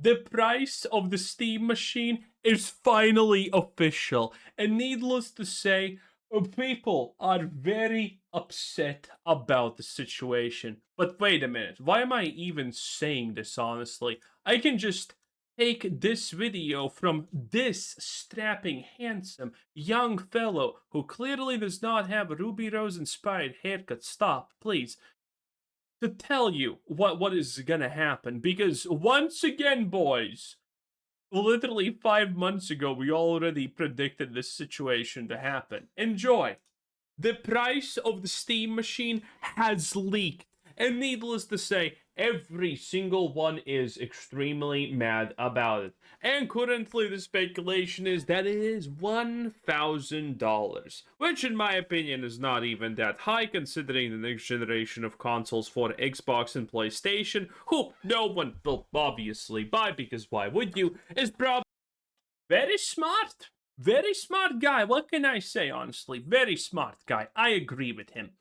The price of the Steam machine is finally official, and needless to say, people are very upset about the situation. But wait a minute, why am I even saying this honestly? I can just take this video from this strapping, handsome, young fellow who clearly does not have a Ruby Rose inspired haircut. Stop, please. To tell you what is gonna happen, because once again, boys, literally 5 months ago, we already predicted this situation to happen. Enjoy. The price of the Steam machine has leaked. And needless to say, every single one is extremely mad about it. And currently the speculation is that it is $1,000. Which in my opinion is not even that high considering the next generation of consoles for Xbox and PlayStation, who no one will obviously buy because why would you, is probably very smart. Very smart guy. What can I say, honestly? Very smart guy. I agree with him.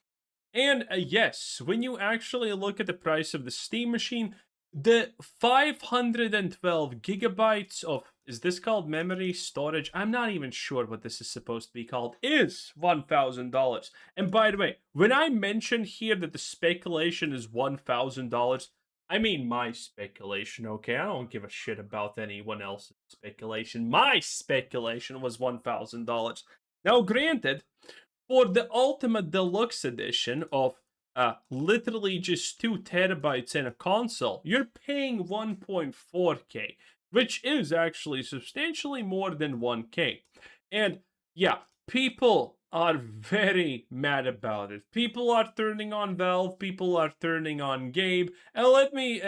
And yes, when you actually look at the price of the Steam machine, the 512 gigabytes of, is this called memory storage? I'm not even sure what this is supposed to be called, is $1,000. And by the way, when I mention here that the speculation is $1,000, I mean my speculation, okay? I don't give a shit about anyone else's speculation. My speculation was $1,000. Now, granted, for the Ultimate Deluxe Edition of literally just 2 terabytes in a console, you're paying 1.4K, which is actually substantially more than 1K. And yeah, people are very mad about it. People are turning on Valve, people are turning on Gabe. And let me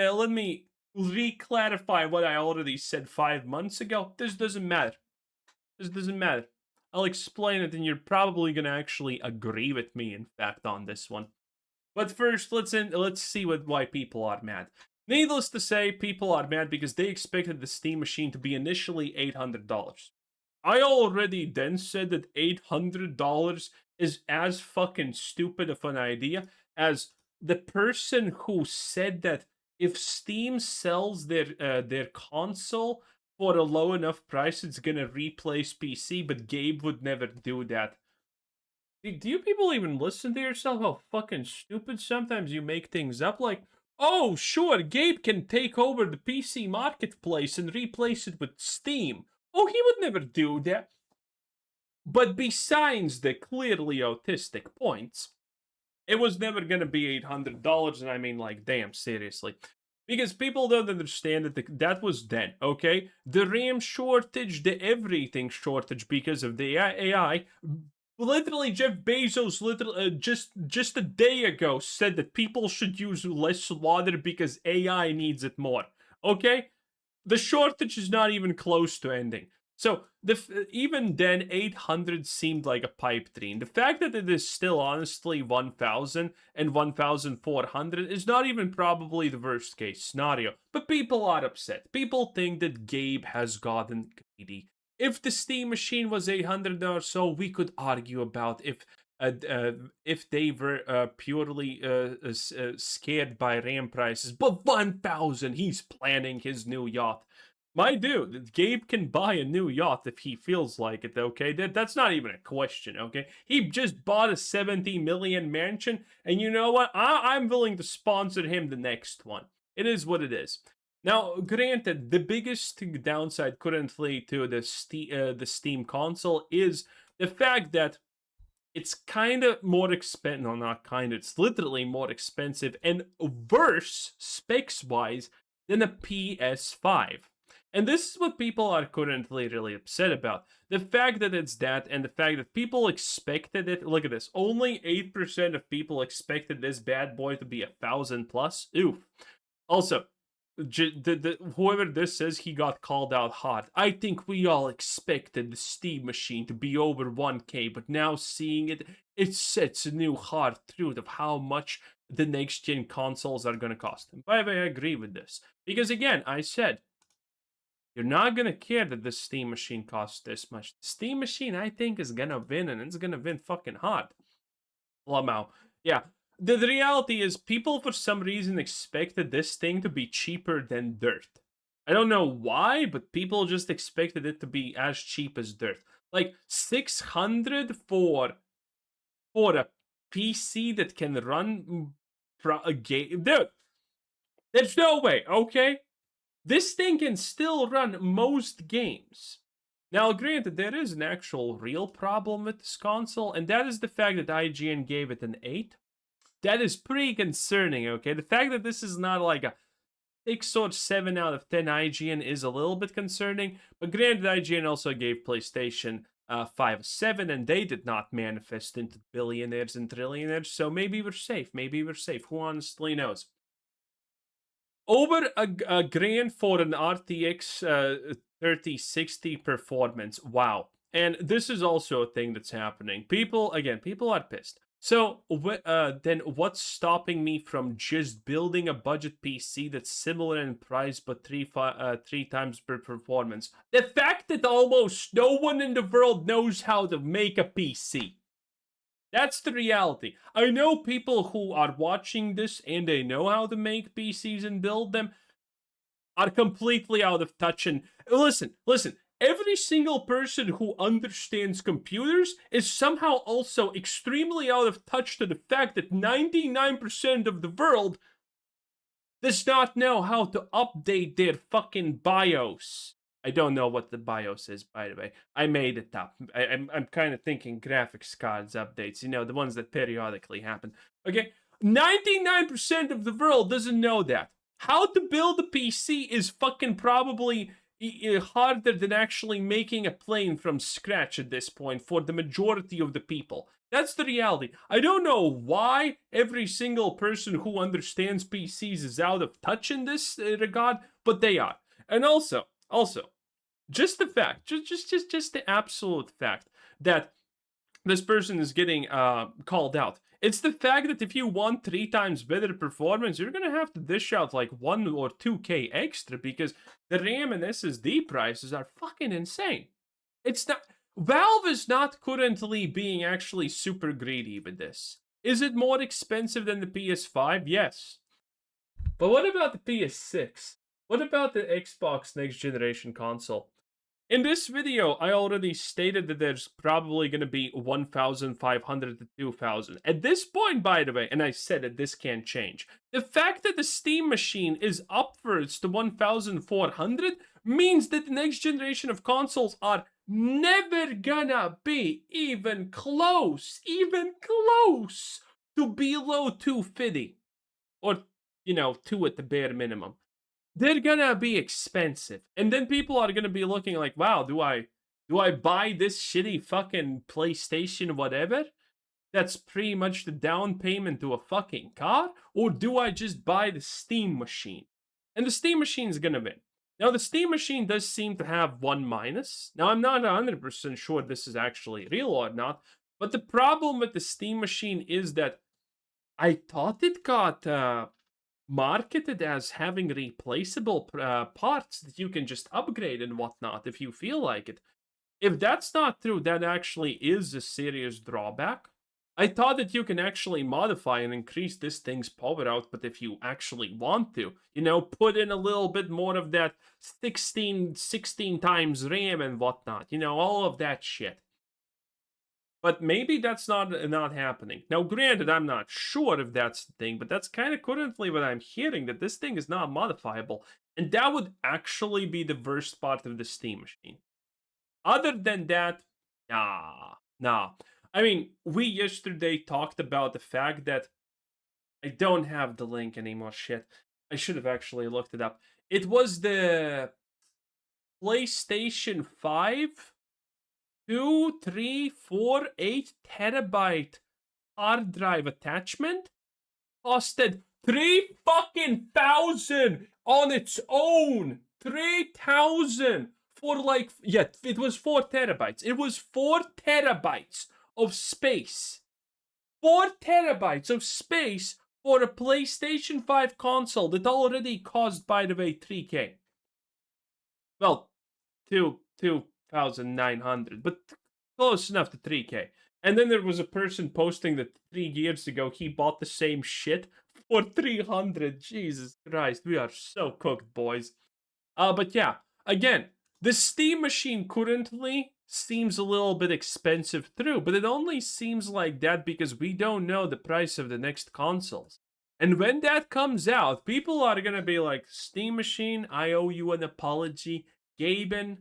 re-clarify what I already said 5 months ago. This doesn't matter. This doesn't matter. I'll explain it and you're probably gonna actually agree with me, in fact, on this one. But first, let's see why people are mad. Needless to say, people are mad because they expected the Steam machine to be initially $800. I already then said that $800 is as fucking stupid of an idea as the person who said that if Steam sells their console for a low enough price, it's gonna replace PC, but Gabe would never do that. Do you people even listen to yourself? How fucking stupid sometimes you make things up? Like, oh, sure, Gabe can take over the PC marketplace and replace it with Steam. Oh, he would never do that. But besides the clearly autistic points, it was never gonna be $800, and I mean, like, damn, seriously. Because people don't understand that that was then, okay? The RAM shortage, the everything shortage because of the AI. Literally, Jeff Bezos just a day ago said that people should use less water because AI needs it more. Okay? The shortage is not even close to ending. So even then, 800 seemed like a pipe dream. The fact that it is still honestly 1,000 and 1,400 is not even probably the worst case scenario. But people are upset. People think that Gabe has gotten greedy. If the Steam machine was 800 or so, we could argue about if they were purely scared by RAM prices. But 1,000, he's planning his new yacht. My dude, Gabe can buy a new yacht if he feels like it, okay? That's not even a question, okay? He just bought a 70 million mansion, and you know what? I'm willing to sponsor him the next one. It is what it is. Now, granted, the biggest downside currently to the Steam console is the fact that it's kind of more expensive. No, not kind of. It's literally more expensive and worse specs-wise than a PS5. And this is what people are currently really upset about. The fact that it's that, and the fact that people expected it. Look at this. Only 8% of people expected this bad boy to be 1,000 plus. Oof. Also, whoever this is, he got called out hard. I think we all expected the Steam machine to be over 1K, but now seeing it, it sets a new hard truth of how much the next-gen consoles are going to cost. And by the way, I agree with this. Because again, I said, you're not going to care that the Steam machine costs this much. The Steam machine, I think, is going to win, and it's going to win fucking hard. Lamau. Yeah. The reality is, people for some reason expected this thing to be cheaper than dirt. I don't know why, but people just expected it to be as cheap as dirt. Like 600 for a PC that can run a game. Dude, there's no way, okay? This thing can still run most games. Now, granted, there is an actual real problem with this console, and that is the fact that IGN gave it an 8. That is pretty concerning, okay? The fact that this is not like a 6 or 7 out of 10 IGN is a little bit concerning, but granted, IGN also gave PlayStation 5 a 7, and they did not manifest into billionaires and trillionaires, so maybe we're safe. Maybe we're safe. Who honestly knows? Over a grand for an RTX 3060 performance. Wow. And this is also a thing that's happening. People are pissed. So then what's stopping me from just building a budget PC that's similar in price but three times per performance? The fact that almost no one in the world knows how to make a PC. That's the reality. I know people who are watching this and they know how to make PCs and build them are completely out of touch. And listen, every single person who understands computers is somehow also extremely out of touch to the fact that 99% of the world does not know how to update their fucking BIOS. I don't know what the BIOS is, by the way. I made it up. I'm kind of thinking graphics cards updates, the ones that periodically happen. Okay? 99% of the world doesn't know that. How to build a PC is fucking probably harder than actually making a plane from scratch at this point for the majority of the people. That's the reality. I don't know why every single person who understands PCs is out of touch in this regard, but they are. And also, just the fact, just the absolute fact that this person is getting called out. It's the fact that if you want 3 times better performance, you're gonna have to dish out like 1 or 2K extra because the RAM and SSD prices are fucking insane. It's not. Valve is not currently being actually super greedy with this. Is it more expensive than the PS5? Yes. But what about the PS6? What about the Xbox next generation console? In this video, I already stated that there's probably going to be 1,500 to 2,000. At this point, by the way, and I said that this can't change, the fact that the Steam machine is upwards to 1,400 means that the next generation of consoles are never gonna be even close to below 250. Or, 2 at the bare minimum. They're gonna be expensive. And then people are gonna be looking like, wow, do I buy this shitty fucking PlayStation whatever? That's pretty much the down payment to a fucking car? Or do I just buy the Steam machine? And the Steam machine is gonna win. Now, the Steam machine does seem to have one minus. Now, I'm not 100% sure this is actually real or not, but the problem with the Steam machine is that I thought it got marketed as having replaceable parts that you can just upgrade and whatnot if you feel like it. If that's not true, that actually is a serious drawback. I thought that you can actually modify and increase this thing's power output if you actually want to. Put in a little bit more of that 16 times RAM and whatnot. All of that shit. But maybe that's not happening. Now, granted, I'm not sure if that's the thing, but that's kind of currently what I'm hearing, that this thing is not modifiable. And that would actually be the worst part of the Steam machine. Other than that, nah. I mean, we yesterday talked about the fact that I don't have the link anymore. Shit. I should have actually looked it up. It was the PlayStation 5 2, 3, 4, 8 terabyte hard drive attachment costed 3,000 on its own. 3,000 for it was 4 terabytes. It was 4 terabytes of space. 4 terabytes of space for a PlayStation 5 console that already cost, by the way, 3K. Well, 2,900, but close enough to 3K. And then there was a person posting that 3 years ago he bought the same shit for 300. Jesus Christ, we are so cooked, boys. But yeah, again, the Steam machine currently seems a little bit expensive through, but it only seems like that because we don't know the price of the next consoles. And when that comes out, people are gonna be like, Steam machine, I owe you an apology. Gaben,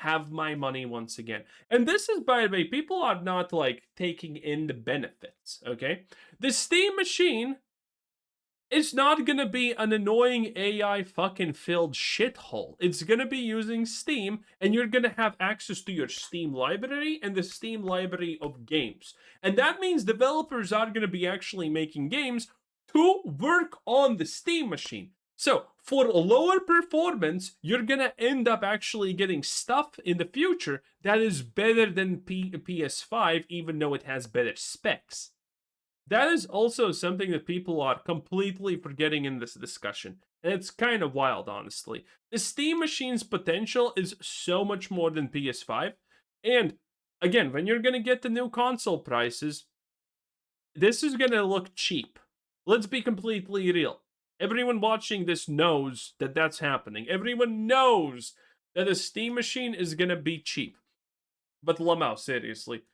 have my money once again. And this is, by the way, people are not like taking in the benefits, okay? The Steam machine is not gonna be an annoying AI fucking filled shithole. It's gonna be using Steam, and you're gonna have access to your Steam library and the Steam library of games. And that means developers are gonna be actually making games to work on the Steam machine. So, for lower performance, you're gonna end up actually getting stuff in the future that is better than PS5, even though it has better specs. That is also something that people are completely forgetting in this discussion. And it's kind of wild, honestly. The Steam machine's potential is so much more than PS5. And again, when you're gonna get the new console prices, this is gonna look cheap. Let's be completely real. Everyone watching this knows that that's happening. Everyone knows that the Steam machine is gonna be cheap. But Lamau, seriously,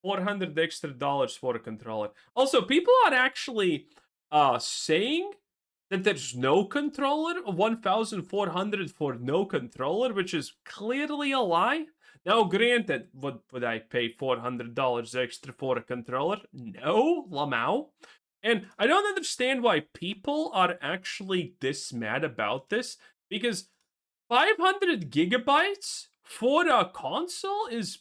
$400 extra for a controller. Also, people are actually saying that there's no controller, 1,400 for no controller, which is clearly a lie. Now, granted, would I pay $400 extra for a controller? No, Lamau. And I don't understand why people are actually this mad about this, because 500 gigabytes for a console is,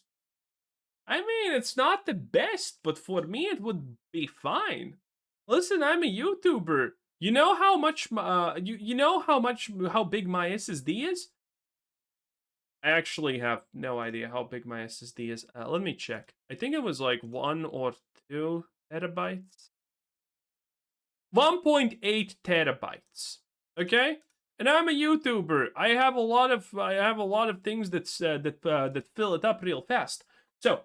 I mean, it's not the best, but for me, it would be fine. Listen, I'm a YouTuber. You know how much, you know how big my SSD is? I actually have no idea how big my SSD is. Let me check. I think it was like 1 or 2 terabytes. 1.8 terabytes. Okay, and I'm a YouTuber. I have a lot of things that fill it up real fast. So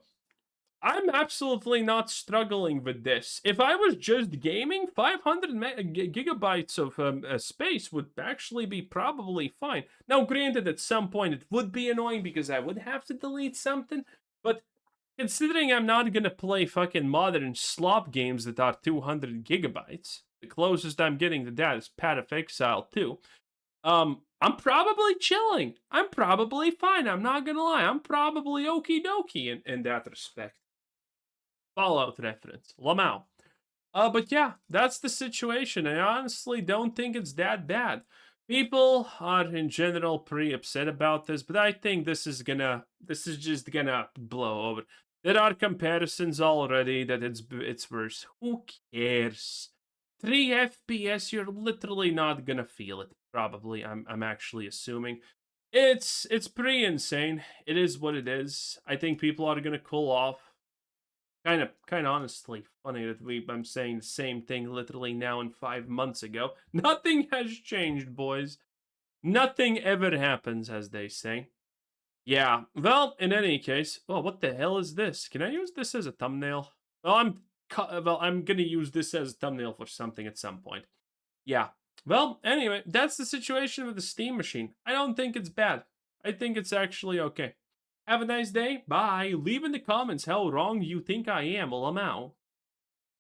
I'm absolutely not struggling with this. If I was just gaming, 500 gigabytes of space would actually be probably fine. Now, granted, at some point it would be annoying because I would have to delete something, but considering I'm not gonna play fucking modern slop games that are 200 gigabytes, the closest I'm getting to that is Path of Exile 2. I'm probably chilling. I'm probably fine. I'm not gonna lie. I'm probably okie dokie in that respect. Fallout reference. Lamau. But yeah, that's the situation. I honestly don't think it's that bad. People are in general pretty upset about this, but I think this is just gonna blow over. There are comparisons already that it's worse. Who cares? 3 FPS, you're literally not gonna feel it. Probably, I'm actually assuming. It's pretty insane. It is what it is. I think people are gonna cool off. Kind of honestly funny that I'm saying the same thing literally now and 5 months ago. Nothing has changed, boys. Nothing ever happens, as they say. Yeah, well, in any case, well, what the hell is this? Can I use this as a thumbnail? Well, I'm gonna use this as a thumbnail for something at some point. Yeah. Well, anyway, that's the situation with the Steam machine. I don't think it's bad. I think it's actually okay. Have a nice day. Bye. Leave in the comments how wrong you think I am. Lamau.